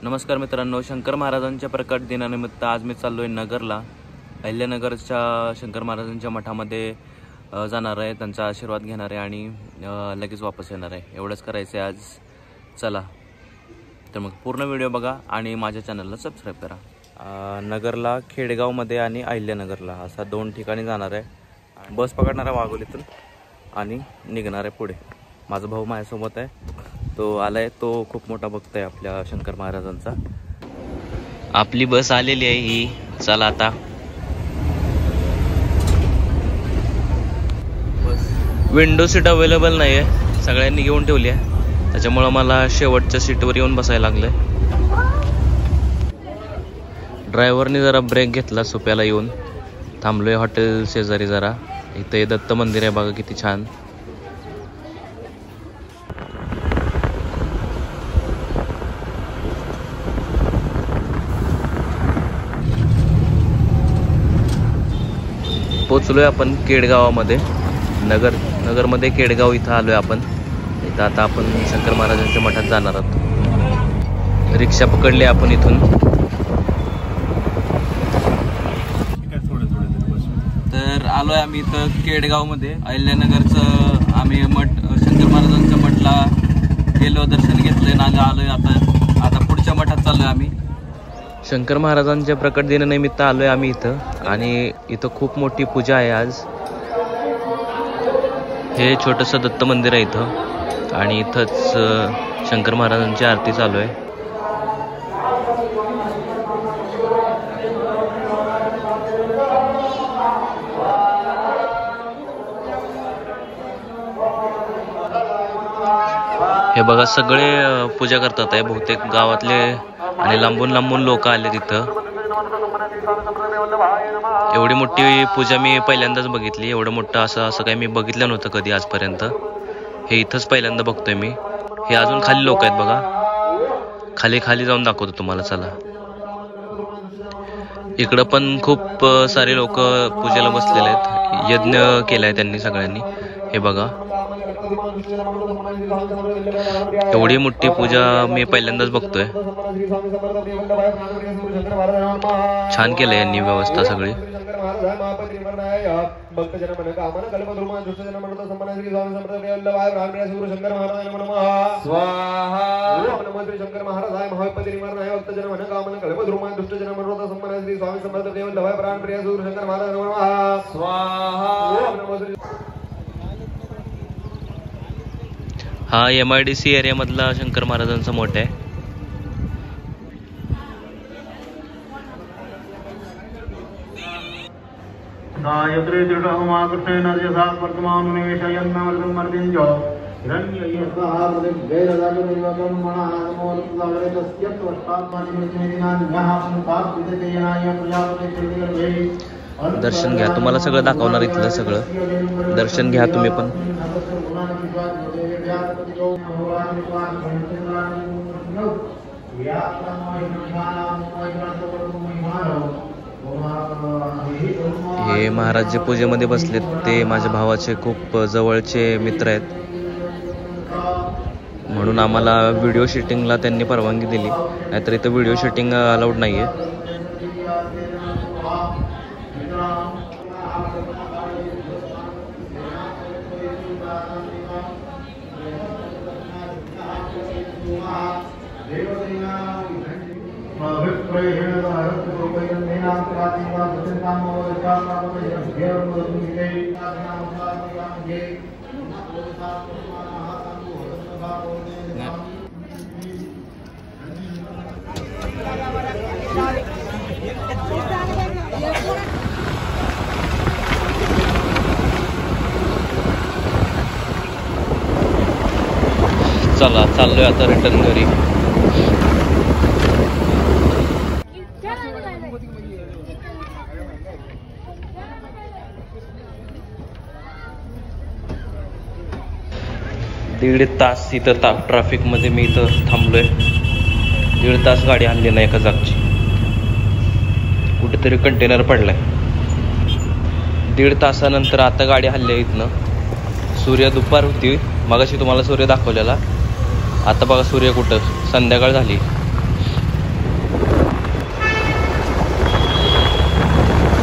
नमस्कार मित्रांनो, शंकर महाराजांच्या प्रकट दिनानिमित्त आज मी चाललो आहे नगरला. अहिल्यानगरच्या शंकर महाराजांच्या मठामध्ये जाणार आहे, त्यांचा आशीर्वाद घेणार आहे आणि लगेच वापस येणार आहे. एवढंच करायचं आहे आज. चला तर मग पूर्ण व्हिडिओ बघा आणि माझ्या चॅनलला सबस्क्राईब करा. नगरला, खेडेगावमध्ये आणि अहिल्यानगरला असा 2 ठिकाणी जाणार आहे. बस पकडणार आहे वाघोलीतून आणि निघणार आहे पुढे. माझा भाऊ माझ्यासोबत आहे, तो आलाय. तो खूप मोठा भक्त आहे आपल्या शंकर महाराजांचा. आपली बस आलेली आहे ही. चला आता. विंडो सीट अवेलेबल नाही आहे, सगळ्यांनी घेऊन ठेवली आहे, त्याच्यामुळं मला शेवटच्या सीटवर येऊन बसायला लागलंय. ड्रायव्हरने जरा ब्रेक घेतला, सोप्याला येऊन थांबलोय हॉटेल शेजारी जरा. इथे दत्त मंदिर आहे बघा, किती छान. पोचलोय आपण केडगावामध्ये. नगरमध्ये केडगाव इथं आलोय आपण. इथं आता आपण शंकर महाराजांच्या मठात जाणार आहोत. रिक्षा पकडली आपण इथून. तर आलोय आम्ही इथं केडगावमध्ये. अहिल्यानगरचं आम्ही मठ, शंकर महाराजांच्या मठला गेलो, दर्शन घेतलंय ना. आलोय आता पुढच्या मठात चाललोय आम्ही. शंकर महाराजांच्या प्रकट दिनानिमित्त आलोय आम्ही इथं आणि इथं खूप मोठी पूजा आहे आज. हे छोटंसं दत्त मंदिर आहे इथं आणि इथंच शंकर महाराजांची आरती चालू आहे. हे बघा, सगळे पूजा करतात आहे. बहुतेक गावातले आणि लांबून लांबून लोक आले तिथं. एवढी मोठी पूजा मी पहिल्यांदाच बघितली. एवढं मोठं असं काही मी बघितलं नव्हतं कधी आजपर्यंत. हे इथंच पहिल्यांदा बघतोय मी. हे अजून खाली लोक आहेत बघा. खाली जाऊन दाखवतो तुम्हाला. चला. इकडं पण खूप सारे लोक पूजेला बसलेले आहेत. यज्ञ केलाय त्यांनी सगळ्यांनी. हे बघा, एवढी मोठी पूजा मी पहिल्यांदाच बघतोय. छान केलंय यांनी व्यवस्था सगळी. हा MIDC एरिया मधला शंकर महाराजांचा मठ आहे. दर्शन घ्या, तुम्हाला सगळं दाखवणार इथलं सगळं. दर्शन घ्या तुम्ही पण. हे महाराज जे पूजेमध्ये बसलेत ते माझ्या भावाचे खूप जवळचे मित्र आहेत, म्हणून आम्हाला व्हिडिओ शूटिंगला त्यांनी परवानगी दिली. नाहीतर इथं व्हिडिओ शूटिंग अलाउड नाही आहे. चला, चाललोय आता रिटर्न घरी. दीड तास इथं ट्रॅफिकमध्ये मी इथं थांबलोय. 1.5 तास गाडी आणली नाही एका जागची. कुठेतरी कंटेनर पडलाय. 1.5 तासानंतर आता गाडी हल्ली आहे इथनं. सूर्य दुपार होती, मगाशी तुम्हाला सूर्य दाखवलेला. आता बघा सूर्य कुठं, संध्याकाळ झाली.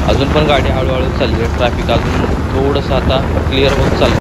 अजून पण गाडी हळूहळू चालली आहे. ट्रॅफिक अजून थोडंसं आता क्लिअर होत चाललं.